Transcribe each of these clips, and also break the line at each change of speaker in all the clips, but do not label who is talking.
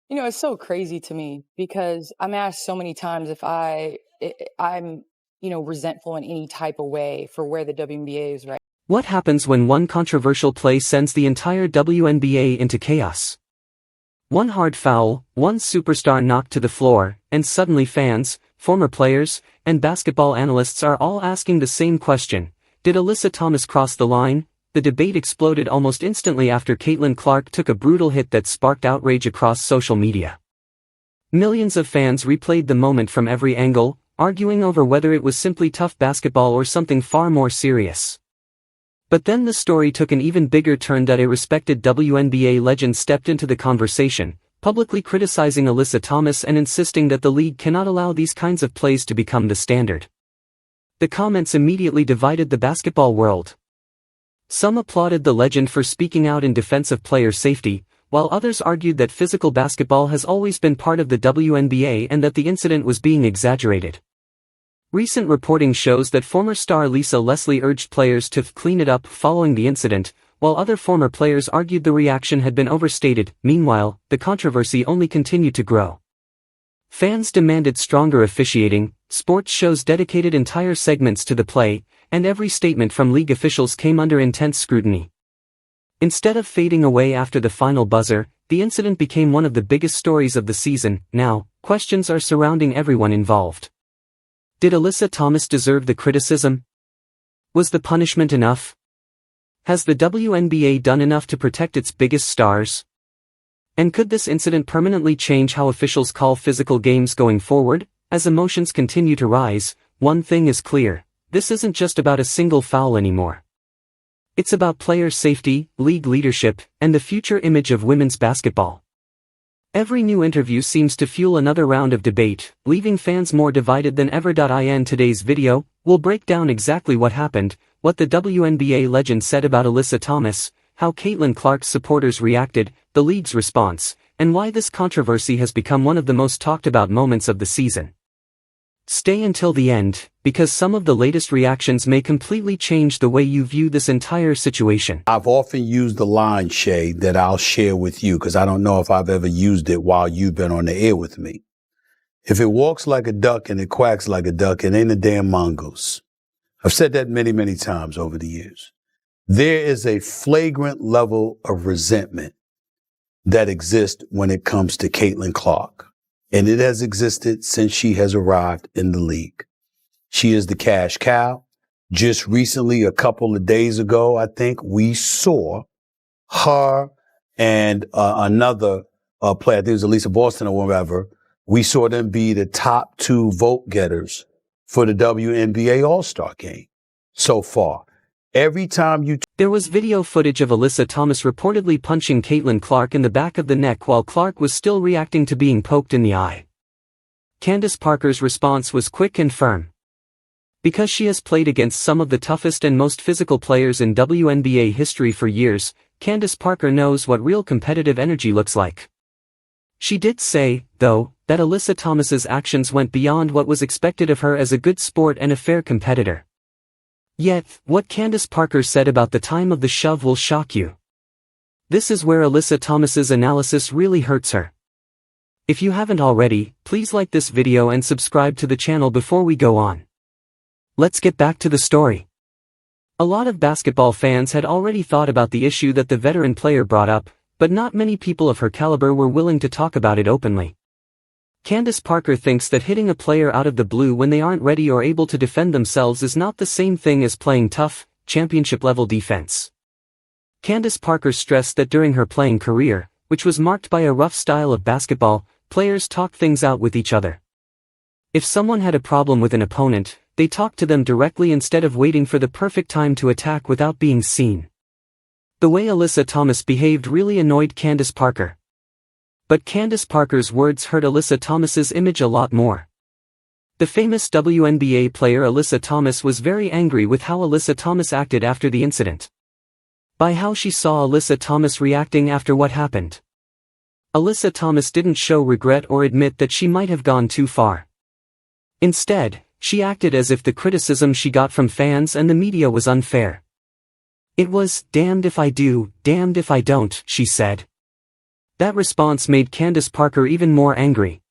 It's so crazy to me because I'm asked so many times if I'm, resentful in any type of way for where the WNBA is right.
What happens when one controversial play sends the entire WNBA into chaos? One hard foul, one superstar knocked to the floor, and suddenly fans, former players, and basketball analysts are all asking the same question: did Alyssa Thomas cross the line? The debate exploded almost instantly after Caitlin Clark took a brutal hit that sparked outrage across social media. Millions of fans replayed the moment from every angle, arguing over whether it was simply tough basketball or something far more serious. But then the story took an even bigger turn that a respected WNBA legend stepped into the conversation, publicly criticizing Alyssa Thomas and insisting that the league cannot allow these kinds of plays to become the standard. The comments immediately divided the basketball world. Some applauded the legend for speaking out in defense of player safety, while others argued that physical basketball has always been part of the WNBA and that the incident was being exaggerated. Recent reporting shows that former star Lisa Leslie urged players to clean it up following the incident, while other former players argued the reaction had been overstated. Meanwhile, the controversy only continued to grow. Fans demanded stronger officiating, sports shows dedicated entire segments to the play, and every statement from league officials came under intense scrutiny. Instead of fading away after the final buzzer, the incident became one of the biggest stories of the season. Now, questions are surrounding everyone involved. Did Alyssa Thomas deserve the criticism? Was the punishment enough? Has the WNBA done enough to protect its biggest stars? And could this incident permanently change how officials call physical games going forward? As emotions continue to rise, one thing is clear: this isn't just about a single foul anymore. It's about player safety, league leadership, and the future image of women's basketball. Every new interview seems to fuel another round of debate, leaving fans more divided than ever. In today's video, we'll break down exactly what happened, what the WNBA legend said about Alyssa Thomas, how Caitlin Clark's supporters reacted, the league's response, and why this controversy has become one of the most talked about moments of the season. Stay until the end, because some of the latest reactions may completely change the way you view this entire situation.
I've often used the line, Shay, that I'll share with you, because I don't know if I've ever used it while you've been on the air with me. If it walks like a duck and it quacks like a duck, it ain't a damn mongoose. I've said that many, many times over the years. There is a flagrant level of resentment that exists when it comes to Caitlin Clark. And it has existed since she has arrived in the league. She is the cash cow. Just recently, a couple of days ago, I think, we saw her and another player, I think it was Elisa Boston or whatever. We saw them be the top two vote getters for the WNBA All-Star game so far. Every time
There was video footage of Alyssa Thomas reportedly punching Caitlin Clark in the back of the neck while Clark was still reacting to being poked in the eye. Candace Parker's response was quick and firm. Because she has played against some of the toughest and most physical players in WNBA history for years, Candace Parker knows what real competitive energy looks like. She did say, though, that Alyssa Thomas's actions went beyond what was expected of her as a good sport and a fair competitor. Yet, what Candace Parker said about the time of the shove will shock you. This is where Alyssa Thomas's analysis really hurts her. If you haven't already, please like this video and subscribe to the channel before we go on. Let's get back to the story. A lot of basketball fans had already thought about the issue that the veteran player brought up, but not many people of her caliber were willing to talk about it openly. Candace Parker thinks that hitting a player out of the blue when they aren't ready or able to defend themselves is not the same thing as playing tough, championship-level defense. Candace Parker stressed that during her playing career, which was marked by a rough style of basketball, players talked things out with each other. If someone had a problem with an opponent, they talked to them directly instead of waiting for the perfect time to attack without being seen. The way Alyssa Thomas behaved really annoyed Candace Parker. But Candace Parker's words hurt Alyssa Thomas's image a lot more. The famous WNBA player Alyssa Thomas was very angry with how Alyssa Thomas acted after the incident. By how she saw Alyssa Thomas reacting after what happened. Alyssa Thomas didn't show regret or admit that she might have gone too far. Instead, she acted as if the criticism she got from fans and the media was unfair. It was, "damned if I do, damned if I don't," she said. That response made Candace Parker even more angry.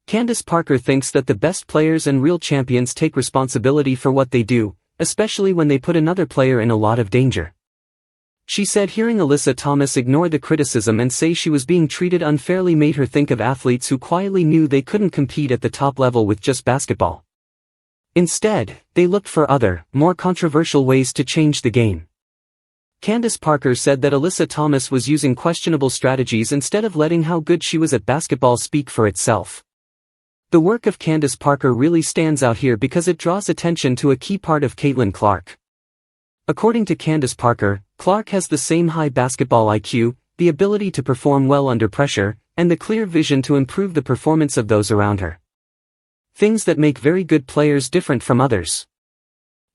Candace Parker thinks that the best players and real champions take responsibility for what they do, especially when they put another player in a lot of danger. She said hearing Alyssa Thomas ignore the criticism and say she was being treated unfairly made her think of athletes who quietly knew they couldn't compete at the top level with just basketball. Instead, they looked for other, more controversial ways to change the game. Candace Parker said that Alyssa Thomas was using questionable strategies instead of letting how good she was at basketball speak for itself. The work of Candace Parker really stands out here because it draws attention to a key part of Caitlin Clark. According to Candace Parker, Clark has the same high basketball IQ, the ability to perform well under pressure, and the clear vision to improve the performance of those around her. Things that make very good players different from others.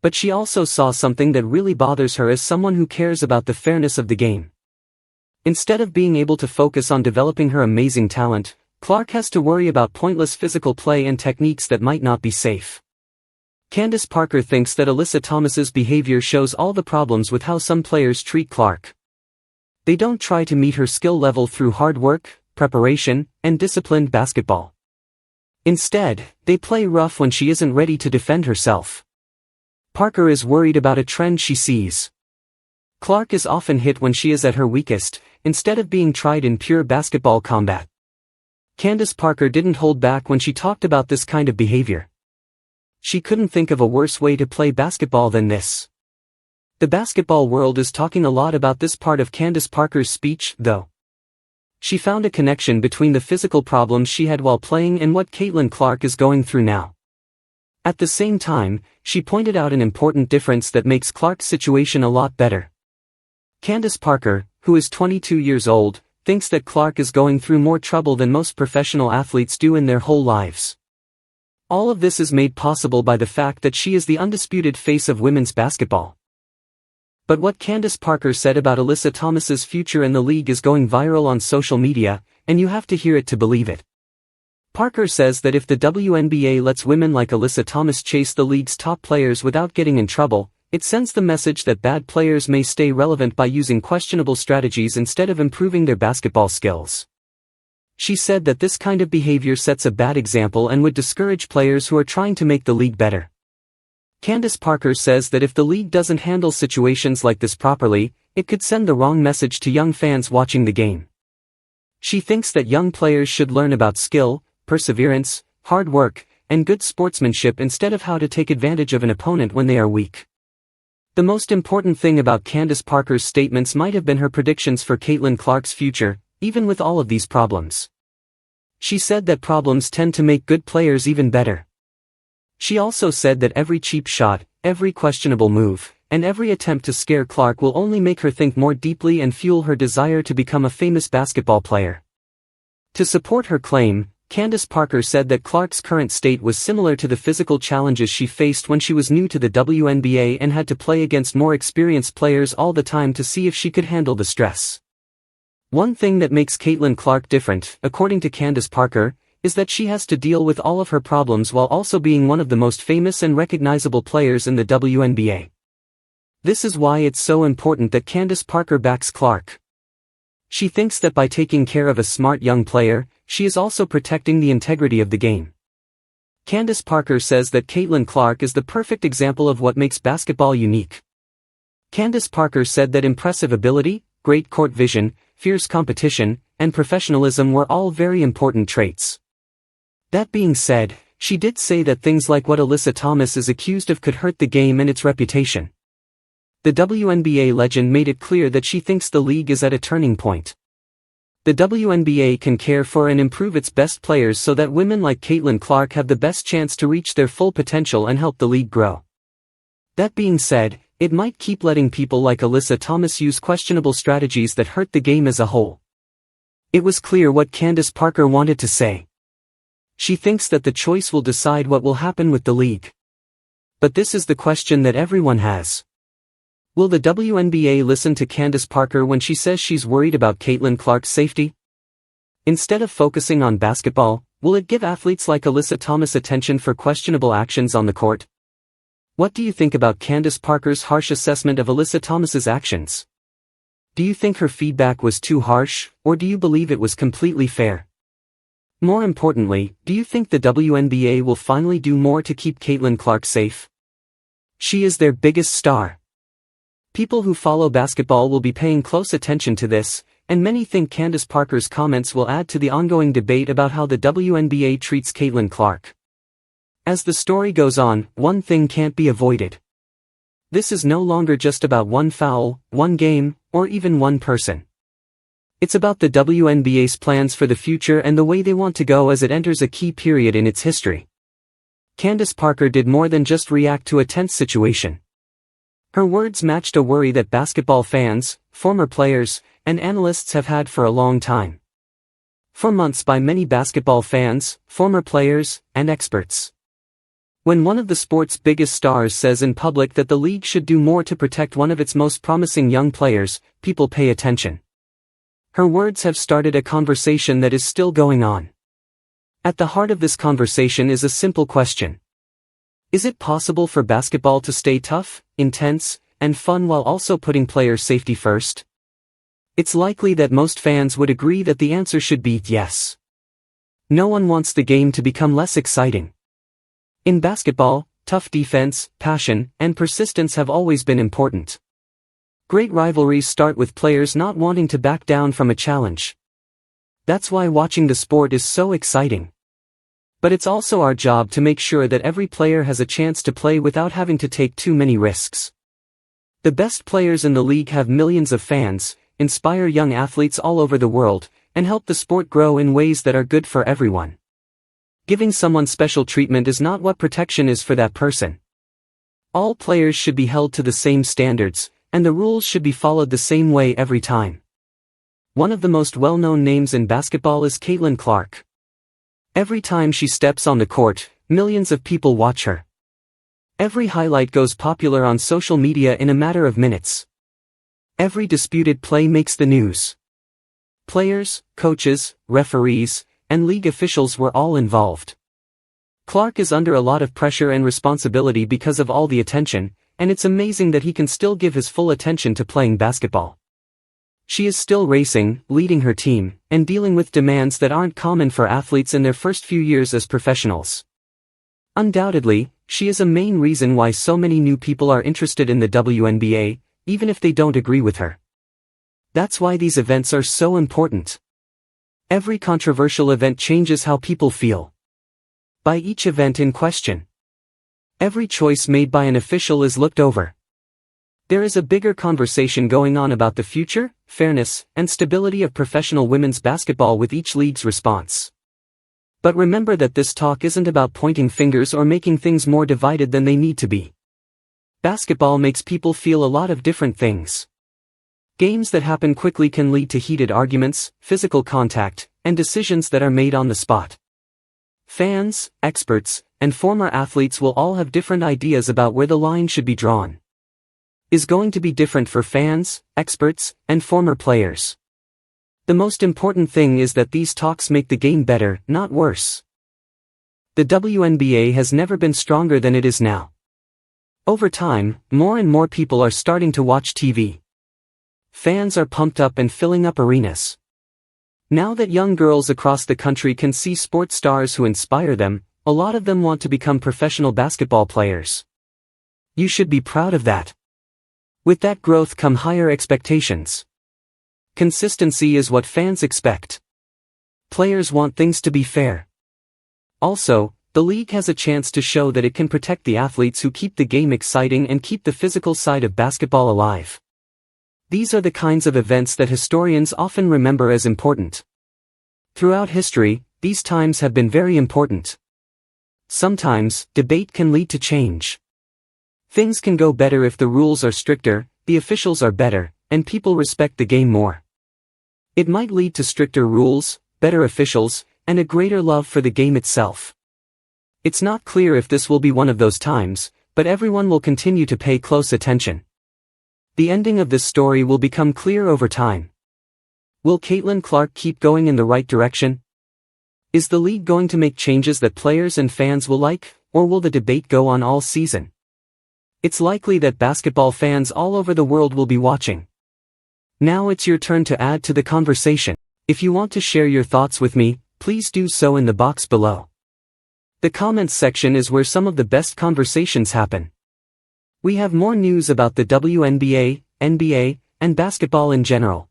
But she also saw something that really bothers her as someone who cares about the fairness of the game. Instead of being able to focus on developing her amazing talent, Clark has to worry about pointless physical play and techniques that might not be safe. Candace Parker thinks that Alyssa Thomas's behavior shows all the problems with how some players treat Clark. They don't try to meet her skill level through hard work, preparation, and disciplined basketball. Instead, they play rough when she isn't ready to defend herself. Parker is worried about a trend she sees. Clark is often hit when she is at her weakest, instead of being tried in pure basketball combat. Candace Parker didn't hold back when she talked about this kind of behavior. She couldn't think of a worse way to play basketball than this. The basketball world is talking a lot about this part of Candace Parker's speech, though. She found a connection between the physical problems she had while playing and what Caitlin Clark is going through now. At the same time, she pointed out an important difference that makes Clark's situation a lot better. Candace Parker, who is 22 years old, thinks that Clark is going through more trouble than most professional athletes do in their whole lives. All of this is made possible by the fact that she is the undisputed face of women's basketball. But what Candace Parker said about Alyssa Thomas's future in the league is going viral on social media, and you have to hear it to believe it. Parker says that if the WNBA lets women like Alyssa Thomas chase the league's top players without getting in trouble, it sends the message that bad players may stay relevant by using questionable strategies instead of improving their basketball skills. She said that this kind of behavior sets a bad example and would discourage players who are trying to make the league better. Candace Parker says that if the league doesn't handle situations like this properly, it could send the wrong message to young fans watching the game. She thinks that young players should learn about skill, perseverance, hard work, and good sportsmanship instead of how to take advantage of an opponent when they are weak. The most important thing about Candace Parker's statements might have been her predictions for Caitlin Clark's future, even with all of these problems. She said that problems tend to make good players even better. She also said that every cheap shot, every questionable move, and every attempt to scare Clark will only make her think more deeply and fuel her desire to become a famous basketball player. To support her claim, Candace Parker said that Clark's current state was similar to the physical challenges she faced when she was new to the WNBA and had to play against more experienced players all the time to see if she could handle the stress. One thing that makes Caitlin Clark different, according to Candace Parker, is that she has to deal with all of her problems while also being one of the most famous and recognizable players in the WNBA. This is why it's so important that Candace Parker backs Clark. She thinks that by taking care of a smart young player, she is also protecting the integrity of the game. Candace Parker says that Caitlin Clark is the perfect example of what makes basketball unique. Candace Parker said that impressive ability, great court vision, fierce competition, and professionalism were all very important traits. That being said, she did say that things like what Alyssa Thomas is accused of could hurt the game and its reputation. The WNBA legend made it clear that she thinks the league is at a turning point. The WNBA can care for and improve its best players so that women like Caitlin Clark have the best chance to reach their full potential and help the league grow. That being said, it might keep letting people like Alyssa Thomas use questionable strategies that hurt the game as a whole. It was clear what Candace Parker wanted to say. She thinks that the choice will decide what will happen with the league. But this is the question that everyone has. Will the WNBA listen to Candace Parker when she says she's worried about Caitlin Clark's safety? Instead of focusing on basketball, will it give athletes like Alyssa Thomas attention for questionable actions on the court? What do you think about Candace Parker's harsh assessment of Alyssa Thomas's actions? Do you think her feedback was too harsh, or do you believe it was completely fair? More importantly, do you think the WNBA will finally do more to keep Caitlin Clark safe? She is their biggest star. People who follow basketball will be paying close attention to this, and many think Candace Parker's comments will add to the ongoing debate about how the WNBA treats Caitlin Clark. As the story goes on, one thing can't be avoided. This is no longer just about one foul, one game, or even one person. It's about the WNBA's plans for the future and the way they want to go as it enters a key period in its history. Candace Parker did more than just react to a tense situation. Her words matched a worry that basketball fans, former players, and analysts have had for a long time. For months by many basketball fans, former players, and experts. When one of the sport's biggest stars says in public that the league should do more to protect one of its most promising young players, people pay attention. Her words have started a conversation that is still going on. At the heart of this conversation is a simple question. Is it possible for basketball to stay tough, intense, and fun while also putting player safety first? It's likely that most fans would agree that the answer should be yes. No one wants the game to become less exciting. In basketball, tough defense, passion, and persistence have always been important. Great rivalries start with players not wanting to back down from a challenge. That's why watching the sport is so exciting. But it's also our job to make sure that every player has a chance to play without having to take too many risks. The best players in the league have millions of fans, inspire young athletes all over the world, and help the sport grow in ways that are good for everyone. Giving someone special treatment is not what protection is for that person. All players should be held to the same standards, and the rules should be followed the same way every time. One of the most well-known names in basketball is Caitlin Clark. Every time she steps on the court, millions of people watch her. Every highlight goes popular on social media in a matter of minutes. Every disputed play makes the news. Players, coaches, referees, and league officials were all involved. Clark is under a lot of pressure and responsibility because of all the attention, and it's amazing that he can still give his full attention to playing basketball. She is still racing, leading her team, and dealing with demands that aren't common for athletes in their first few years as professionals. Undoubtedly, she is a main reason why so many new people are interested in the WNBA, even if they don't agree with her. That's why these events are so important. Every controversial event changes how people feel. By each event in question, every choice made by an official is looked over. There is a bigger conversation going on about the future, fairness, and stability of professional women's basketball with each league's response. But remember that this talk isn't about pointing fingers or making things more divided than they need to be. Basketball makes people feel a lot of different things. Games that happen quickly can lead to heated arguments, physical contact, and decisions that are made on the spot. Fans, experts, and former athletes will all have different ideas about where the line should be drawn. Is going to be different for fans, experts, and former players. The most important thing is that these talks make the game better, not worse. The WNBA has never been stronger than it is now. Over time, more and more people are starting to watch TV. Fans are pumped up and filling up arenas. Now that young girls across the country can see sports stars who inspire them, a lot of them want to become professional basketball players. You should be proud of that. With that growth come higher expectations. Consistency is what fans expect. Players want things to be fair. Also, the league has a chance to show that it can protect the athletes who keep the game exciting and keep the physical side of basketball alive. These are the kinds of events that historians often remember as important. Throughout history, these times have been very important. Sometimes, debate can lead to change. Things can go better if the rules are stricter, the officials are better, and people respect the game more. It might lead to stricter rules, better officials, and a greater love for the game itself. It's not clear if this will be one of those times, but everyone will continue to pay close attention. The ending of this story will become clear over time. Will Caitlin Clark keep going in the right direction? Is the league going to make changes that players and fans will like, or will the debate go on all season? It's likely that basketball fans all over the world will be watching. Now it's your turn to add to the conversation. If you want to share your thoughts with me, please do so in the box below. The comments section is where some of the best conversations happen. We have more news about the WNBA, NBA, and basketball in general.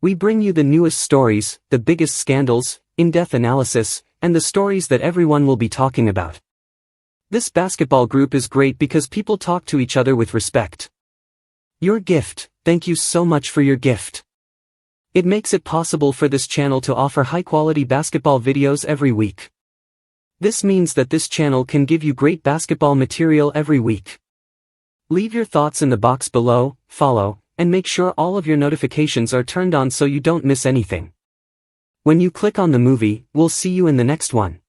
We bring you the newest stories, the biggest scandals, in-depth analysis, and the stories that everyone will be talking about. This basketball group is great because people talk to each other with respect. Your gift, thank you so much for your gift. It makes it possible for this channel to offer high-quality basketball videos every week. This means that this channel can give you great basketball material every week. Leave your thoughts in the box below, follow, and make sure all of your notifications are turned on so you don't miss anything. When you click on the movie, we'll see you in the next one.